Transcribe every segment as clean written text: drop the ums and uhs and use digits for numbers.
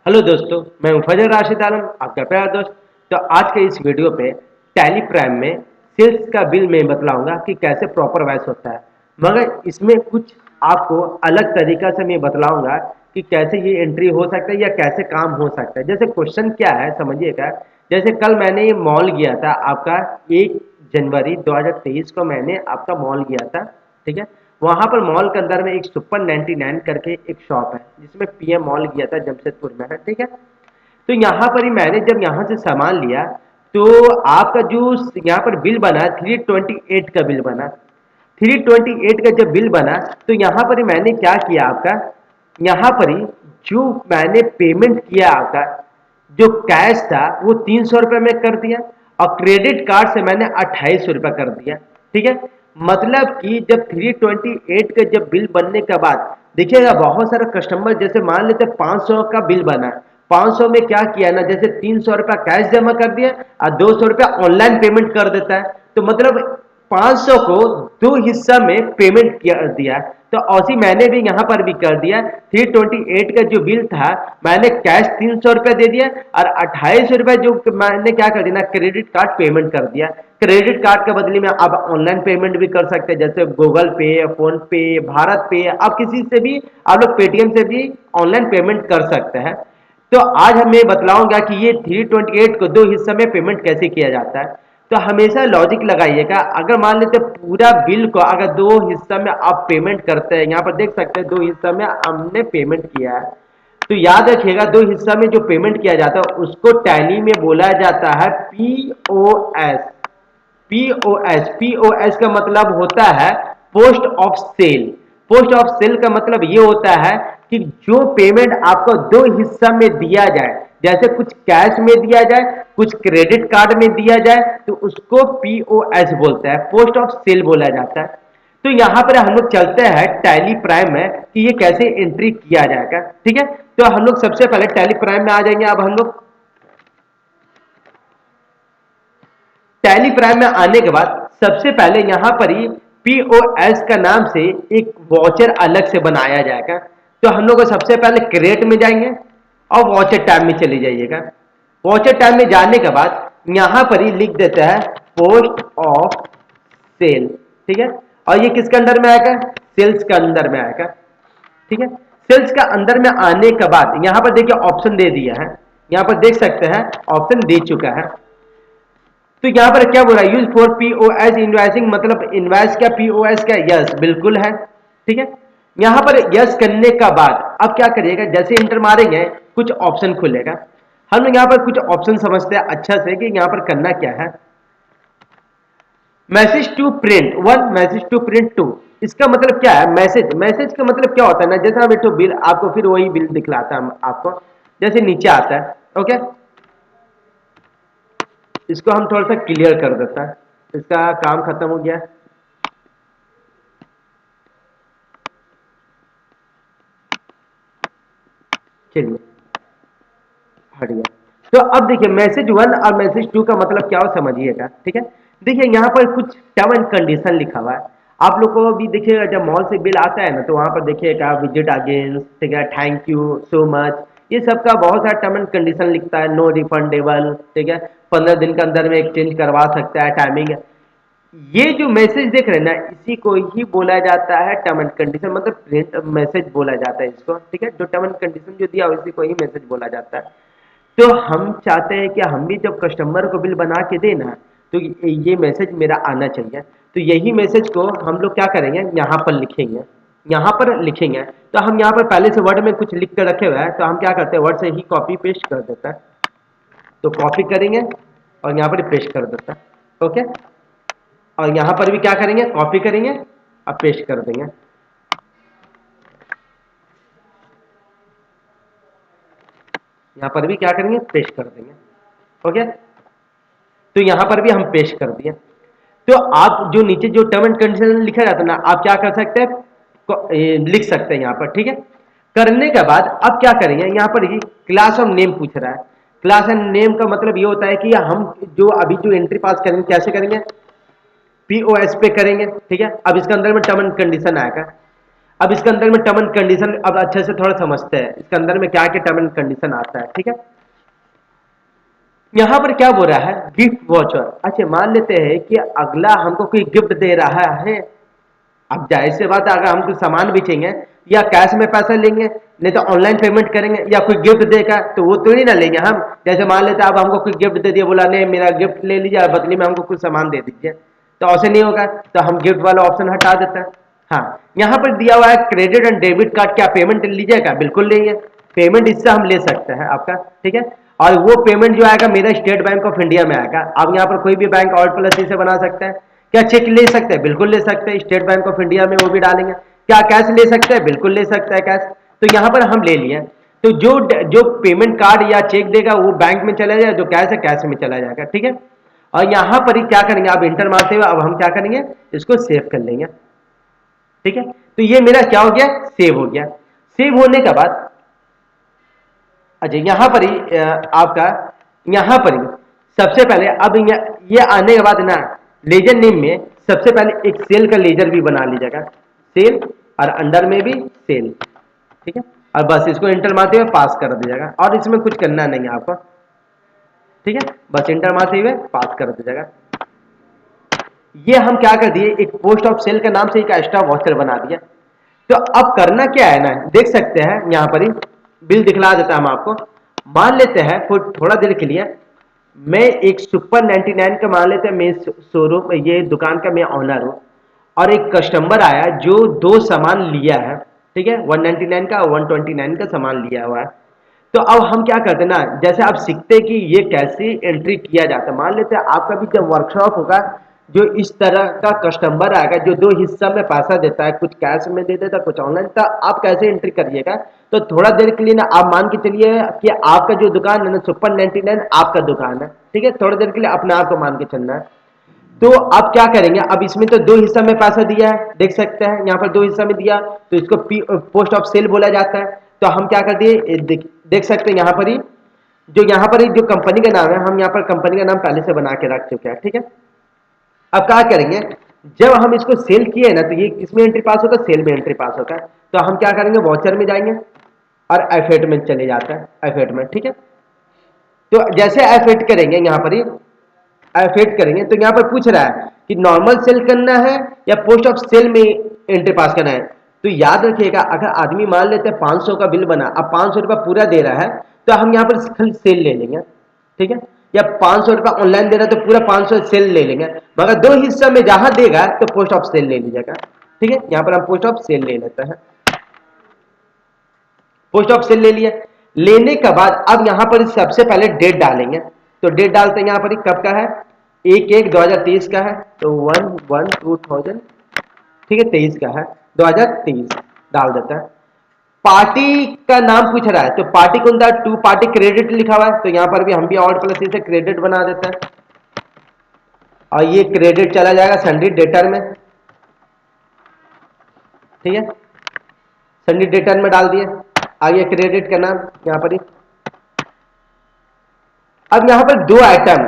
Hello दोस्तों, मैं हूं फजल राशिद आलम, आपका प्यारा दोस्त। तो आज के इस वीडियो पे टैली प्राइम में सेल्स का बिल मैं बतलाऊंगा कि कैसे प्रॉपर वैस होता है। मगर इसमें कुछ आपको अलग तरीका से मैं बतलाऊंगा कि कैसे ये एंट्री हो सकता है या कैसे काम हो सकता है। जैसे क्वेश्चन क्या है समझिएगा। जैसे कल मैंने ये मॉल गया था आपका 1 जनवरी 2023 को मैंने आपका मॉल गया था। ठीक है, वहां पर मॉल के अंदर में एक सुपर 99 करके एक शॉप है जिसमें पीएम मॉल गया था जमशेदपुर में है। ठीक है, तो यहाँ पर ही मैंने जब यहाँ से सामान लिया तो आपका जो यहाँ पर बिल बना 328 का बिल बना। 328 का जब बिल बना तो यहाँ पर ही मैंने क्या किया आपका, यहाँ पर ही जो मैंने पेमेंट किया आपका जो कैश था वो 300 रुपये में कर दिया और क्रेडिट कार्ड से मैंने 2800 रुपये कर दिया। ठीक है, मतलब कि जब 328 का जब बिल बनने के बाद देखिएगा बहुत सारे कस्टमर जैसे मान लेते 500 का बिल बना, 500 में क्या किया ना, जैसे 300 रुपया कैश जमा कर दिया और 200 रुपया ऑनलाइन पेमेंट कर देता है। तो मतलब 500 को दो हिस्सा में पेमेंट कर दिया। तो ऐसी मैंने भी यहाँ पर भी कर दिया। 328 का जो बिल था मैंने कैश 300 रुपया दे दिया और 2800 रुपया जो मैंने क्या कर दिया ना, क्रेडिट कार्ड पेमेंट कर दिया। क्रेडिट कार्ड के बदले में आप ऑनलाइन पेमेंट भी कर सकते हैं, जैसे गूगल पे, फोन पे, भारत पे, आप किसी से भी, आप लोग पेटीएम से भी ऑनलाइन पेमेंट कर सकते हैं। तो आज हमें बतलाऊंगा कि ये 328 को दो हिस्से में पेमेंट कैसे किया जाता है। तो हमेशा लॉजिक लगाइएगा। अगर मान लेते पूरा बिल को अगर दो हिस्सा में आप पेमेंट करते हैं, यहाँ पर देख सकते हैं दो हिस्सा में हमने पेमेंट किया है। तो याद रखिएगा दो हिस्सा में जो पेमेंट किया जाता है उसको टैली में बोला जाता है पीओएस। पीओएस का मतलब होता है post of sale. Post of sale का मतलब ये होता है कि जो पेमेंट आपको दो हिस्सा में दिया जाए, जैसे कुछ कैश में दिया जाए कुछ क्रेडिट कार्ड में दिया जाए, तो उसको पीओएस बोलता है, पोस्ट ऑफ सेल बोला जाता है। तो यहां पर हम लोग चलते हैं टैली प्राइम में कि ये कैसे एंट्री किया जाएगा। ठीक है, तो हम लोग सबसे पहले टैली प्राइम में आ जाएंगे। अब हम लोग टैली प्राइम में आने के बाद सबसे पहले यहां पर ही पीओएस का नाम से एक वॉचर अलग से बनाया जाएगा। तो हम लोग सबसे पहले क्रेट में जाएंगे और वॉचर टैब में चले जाइएगा। वॉचर टैब में जाने के बाद यहां पर ही लिख देता है पोस्ट ऑफ सेल। ठीक है, और ये किसके अंदर में आएगा, सेल्स के अंदर में आएगा। ठीक है, सेल्स का अंदर में आने के बाद यहां पर देखिए ऑप्शन दे दिया है, यहां पर देख सकते हैं ऑप्शन दे चुका है। तो यहां पर क्या बोला, यूज फॉर पीओएस इनवॉइसिंग, मतलब इनवॉइस क्या पीओएस क्या, यस बिल्कुल है। ठीक है, यहां पर यस करने का बाद अब क्या करिएगा, जैसे इंटर मारेंगे कुछ ऑप्शन खुलेगा। हम लोग यहां पर कुछ ऑप्शन समझते हैं अच्छा से कि यहां पर करना क्या है। Message to print one, message to print two, इसका मतलब क्या है, मैसेज, मैसेज का मतलब क्या होता है ना, जैसे हम एक तो बिल आपको फिर वही बिल दिखलाता है आपको, जैसे नीचे आता है। ओके, इसको हम थोड़ा सा क्लियर कर देता है, इसका काम खत्म हो गया। चलिए हट गया। तो अब देखिए मैसेज वन और मैसेज टू का मतलब क्या हो समझिएगा। ठीक है, देखिए यहाँ पर कुछ टर्म एंड कंडीशन लिखा हुआ है। आप लोग को भी देखिएगा जब मॉल से बिल आता है ना तो वहां पर देखिएगा विजिट अगेन, ठीक है, थैंक यू सो मच, ये सब का बहुत सारा टर्म एंड कंडीशन लिखता है। नो रिफंडेबल, ठीक है, 15 दिन के अंदर में एक्सचेंज करवा सकता है, टाइमिंग। ये जो मैसेज देख रहे हैं ना इसी को ही बोला जाता है टर्म एंड कंडीशन, मतलब प्रिंट मैसेज बोला जाता है इसको। ठीक है, जो टर्म एंड कंडीशन जो दिया उसी को ही मैसेज बोला जाता है। तो हम चाहते हैं कि हम भी जब कस्टमर को बिल बना के देना तो ये मैसेज मेरा आना चाहिए। तो यही मैसेज को हम लोग क्या करेंगे, यहाँ पर लिखेंगे, यहाँ पर लिखेंगे। तो हम यहाँ पर पहले से वर्ड में कुछ लिख कर रखे हुए हैं तो हम क्या करते हैं वर्ड से ही कॉपी पेस्ट कर देते हैं। तो कॉपी करेंगे और यहाँ पर पेस्ट कर देते हैं। ओके, और यहाँ पर भी क्या करेंगे, कॉपी करेंगे और पेस्ट कर देंगे। यहाँ पर भी क्या करेंगे, पेस्ट कर देंगे। ओके, तो यहाँ पर भी हम पेस्ट कर दिए। तो आप जो नीचे जो टर्म एंड कंडीशन लिखा जाता है ना, आप क्या कर सकते हैं, लिख सकते हैं यहाँ पर। ठीक है, करने के बाद अब क्या करेंगे, यहाँ पर ही क्लास ऑफ नेम पूछ रहा है। क्लास एंड नेम का मतलब ये होता है कि हम जो अभी जो एंट्री पास करेंगे कैसे करेंगे, पीओएस पे करेंगे। ठीक है, अब इसके अंदर में टर्म एंड कंडीशन आएगा। अब इसके अंदर में टर्म एंड कंडीशन अब अच्छे से थोड़ा समझते हैं इसके अंदर में क्या क्या टर्म एंड कंडीशन आता है। ठीक है, यहां पर क्या बोल रहा है, गिफ्ट वॉचर। अच्छा, मान लेते हैं कि अगला हमको कोई गिफ्ट दे रहा है। अब जाहिर सी बात है, अगर हम कुछ सामान बेचेंगे या कैश में पैसा लेंगे, नहीं तो ऑनलाइन पेमेंट करेंगे, या कोई गिफ्ट देगा तो वो थोड़ी ना लेंगे हम। जैसे मान लेते हैं आप हमको कोई गिफ्ट दे दिया, बोला नहीं मेरा गिफ्ट ले लीजिए और बदले में हमको कुछ सामान दे दीजिए, तो ऐसे नहीं होगा, तो हम गिफ्ट वाला ऑप्शन हटा देते हैं। हाँ, यहाँ पर दिया हुआ है क्रेडिट एंड डेबिट कार्ड, क्या पेमेंट लीजिएगा? बिल्कुल लेंगे, पेमेंट इससे हम ले सकते हैं आपका। ठीक है, और वो पेमेंट जो आएगा मेरा स्टेट बैंक ऑफ इंडिया में आएगा। आप यहाँ पर कोई भी बैंक और प्लस से बना सकते हैं। क्या चेक ले सकते हैं? बिल्कुल ले सकते हैं, स्टेट बैंक ऑफ इंडिया में वो भी डालेंगे। क्या कैश ले सकते हैं? बिल्कुल ले सकते हैं कैश। तो यहाँ पर हम ले लिए, तो जो जो पेमेंट कार्ड या चेक देगा वो बैंक में चला जाएगा, जो कैश है कैश में चला जाएगा। ठीक है, और यहाँ पर ही क्या करेंगे, आप इंटर मारते हुए अब हम क्या करेंगे, इसको सेव कर लेंगे। ठीक है, तो ये मेरा क्या हो गया, सेव हो गया। सेव होने के बाद अच्छा यहाँ पर ही आपका यहाँ पर ही सबसे पहले अब ये आने के बाद ना लेजर नेम में सबसे पहले एक सेल का लेजर भी बना लीजिएगा, सेल, और अंडर में भी सेल। ठीक है, और बस इसको इंटर मारते हुए पास कर दीजिएगा, और इसमें कुछ करना नहीं है आपको। ठीक है, बस इंटर मारते हुए पास कर दीजिएगा। ये हम क्या कर दिए, एक पोस्ट ऑफ सेल के नाम से एक एक्स्ट्रा वाउचर बना दिया। तो अब करना क्या है ना, देख सकते हैं यहाँ पर ही बिल दिखला देता हम आपको। मान लेते हैं थोड़ा देर के लिए मैं एक सुपर 99 का मान लेते हैं, मैं शोरूम ये दुकान का मैं ऑनर हूँ, और एक कस्टमर आया जो दो सामान लिया है। ठीक है, 199 का 129 का सामान लिया हुआ है। तो अब हम क्या करते हैं ना, जैसे आप सीखते हैं कि ये कैसे एंट्री किया जाता है। मान लेते हैं आपका भी जब वर्कशॉप होगा, जो इस तरह का कस्टमर आएगा जो दो हिस्सा में पैसा देता है, कुछ कैश में दे देता है, कुछ ऑनलाइन, तो आप कैसे एंट्री करिएगा। तो थोड़ा देर के लिए ना आप मान के चलिए कि आपका जो दुकान है ना सुपर 99 आपका दुकान है। ठीक है, थोड़ी देर के लिए अपने आप को मान के चलना है। तो आप क्या करेंगे, अब इसमें तो दो हिस्सा में पैसा दिया है, देख सकते हैं यहाँ पर दो हिस्सा में दिया, तो इसको पोस्ट ऑफ सेल बोला जाता है। तो हम क्या कर दिए, देख सकते हैं यहाँ पर ही यहाँ पर ही जो कंपनी का नाम है, हम यहाँ पर कंपनी का नाम पहले से बना के रख चुके हैं। ठीक है, अब क्या करेंगे, जब हम इसको सेल किए ना तो ये किसमें एंट्री पास होगा, सेल में एंट्री पास होगा। तो हम क्या करेंगे, वॉचर में जाएंगे और एफ8 में चले जाते हैं, एफ8 में। ठीक है, तो जैसे एफ8 करेंगे, यहाँ पर ही एफ8 करेंगे तो यहाँ पर पूछ रहा है कि नॉर्मल सेल करना है या पोस्ट ऑफ सेल में एंट्री पास करना है। तो याद रखिएगा, अगर आदमी मान लेते हैं 500 का बिल बना, अब 500 रुपया पूरा दे रहा है, तो हम यहाँ पर खाली सेल ले लेंगे। ठीक है, या 500 रुपया ऑनलाइन दे रहा है तो पूरा 500 सेल ले लेंगे, मगर दो हिस्सा में जहां देगा तो पोस्ट ऑफ सेल ले लीजिएगा। ठीक है, यहाँ पर हम पोस्ट ऑफ सेल ले लेते हैं, पोस्ट ऑफ सेल ले लिया। लेने के बाद अब यहाँ पर सबसे पहले डेट डालेंगे, तो डेट डालते हैं यहाँ पर कब का है, 1/1/2023 का है, तो 1/1/2000, ठीक है 23 का है, 2023 डाल देता है। पार्टी का नाम पूछ रहा है, तो पार्टी कौन सा, टू पार्टी क्रेडिट लिखा हुआ है, तो यहाँ पर भी हम भी और प्लस से क्रेडिट बना देते हैं, और ये क्रेडिट चला जाएगा सन्डी डेटर में। ठीक है, सन्डी डेटर में डाल दिए, आगे क्रेडिट का नाम यहाँ पर ही। अब यहाँ पर दो आइटम,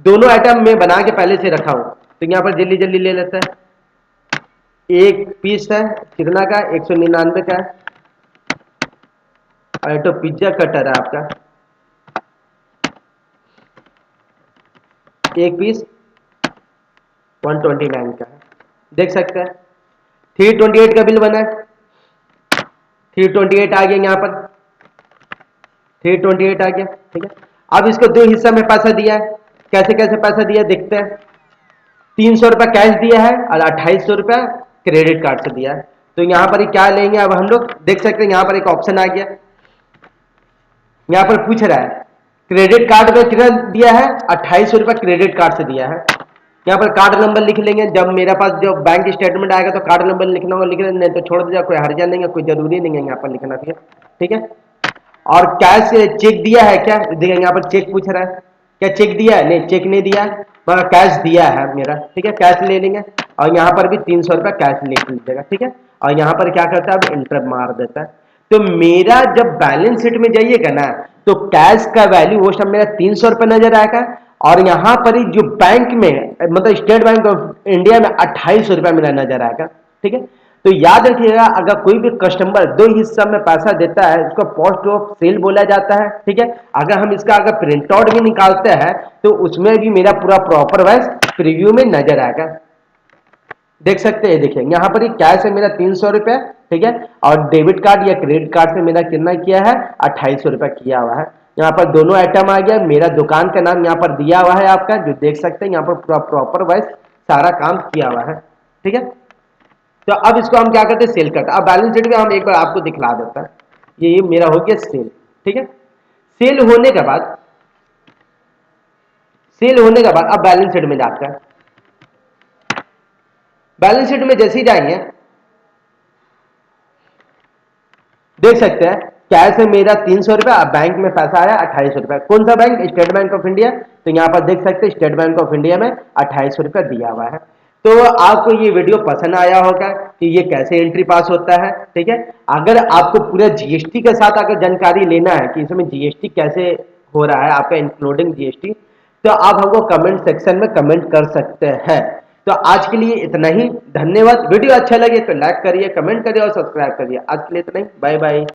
दोनों आइटम में बना के पहले से रखा हूं, तो यहाँ पर जल्दी जल्दी ले लेते हैं। एक पीस है कितना का, 199 का है, और तो पिज्जा कटर है आपका, एक पीस 129 का है, देख सकते हैं। 328 का बिल बना है, 328 आ गया यहाँ पर, 328 आ गया। ठीक है, अब इसको दो हिस्सा में पैसा दिया है, कैसे कैसे पैसा दिया देखते हैं। 300 रुपया कैश दिया है और 2800 रुपया क्रेडिट कार्ड से दिया है। तो यहाँ पर क्या लेंगे, अब हम लोग देख सकते हैं यहाँ पर एक ऑप्शन आ गया, यहाँ पर पूछ रहा है क्रेडिट कार्ड में कितना दिया है, 2800 रुपया क्रेडिट कार्ड से दिया है। यहाँ पर कार्ड नंबर लिख लेंगे, जब मेरे पास जो बैंक स्टेटमेंट आएगा तो कार्ड नंबर लिखना होगा, लिख लेंगे, नहीं तो छोड़ दीजिए, कोई हर्जा नहीं है, कोई जरूरी नहीं है यहाँ पर लिखना। ठीक है, और कैश चेक दिया है क्या, देखिए यहाँ पर चेक पूछ रहा है, क्या चेक दिया है, नहीं चेक नहीं दिया मगर कैश दिया है मेरा। ठीक है, कैश ले लेंगे, और यहाँ पर भी 300 रुपया कैश ले लीजिएगा। ठीक है, और यहाँ पर क्या करता है, अब इंटर मार देता है। तो मेरा जब बैलेंस शीट में जाइएगा ना, तो कैश का वैल्यू वो सब मेरा 300 रुपये नजर आएगा, और यहाँ पर ही जो बैंक में मतलब स्टेट बैंक ऑफ इंडिया में 2800 रुपया मेरा नजर आएगा। ठीक है, तो याद रखिएगा, अगर कोई भी कस्टमर दो हिस्सा में पैसा देता है उसको पोस्ट ऑफ सेल बोला जाता है, ठीक है। अगर हम इसका अगर प्रिंट आउट भी निकालते हैं तो उसमें भी मेरा पूरा प्रॉपर वॉइस प्रीव्यू में नजर आएगा। देख सकते हैं, देखिए यहाँ पर कैश है मेरा 300 रुपये, ठीक है, और डेबिट कार्ड या क्रेडिट कार्ड से मेरा कितना किया है 2800 रुपये किया हुआ है। यहाँ पर दोनों आइटम आ गया, मेरा दुकान का नाम यहाँ पर दिया हुआ है आपका, जो देख सकते हैं यहाँ पर पूरा प्रॉपर वाइज सारा काम किया हुआ है, ठीक है। तो अब इसको हम क्या करते हैं, सेल करते हैं। अब बैलेंस शीट में हम एक बार आपको दिखला देता है, ये मेरा हो गया सेल, ठीक है। सेल होने के बाद अब बैलेंस शीट में जाते हैं। बैलेंस शीट में जैसे ही जाएंगे देख सकते हैं कैश है मेरा 300 रुपया, बैंक में पैसा आया 2800 रुपया। कौन सा bank, state bank of India. तो यहाँ पर देख सकते हैं स्टेट बैंक ऑफ इंडिया में 2800 रुपया दिया हुआ है। तो आपको ये वीडियो पसंद आया होगा कि ये कैसे एंट्री पास होता है, ठीक है। अगर आपको पूरा जीएसटी के साथ अगर जानकारी लेना है कि इसमें जीएसटी कैसे हो रहा है आपका इंक्लूडिंग जीएसटी, तो आप हमको कमेंट सेक्शन में कमेंट कर सकते हैं। तो आज के लिए इतना ही, धन्यवाद। वीडियो अच्छा लगे तो लाइक करिए, कमेंट करिए और सब्सक्राइब करिए। आज के लिए इतना ही, बाय बाय।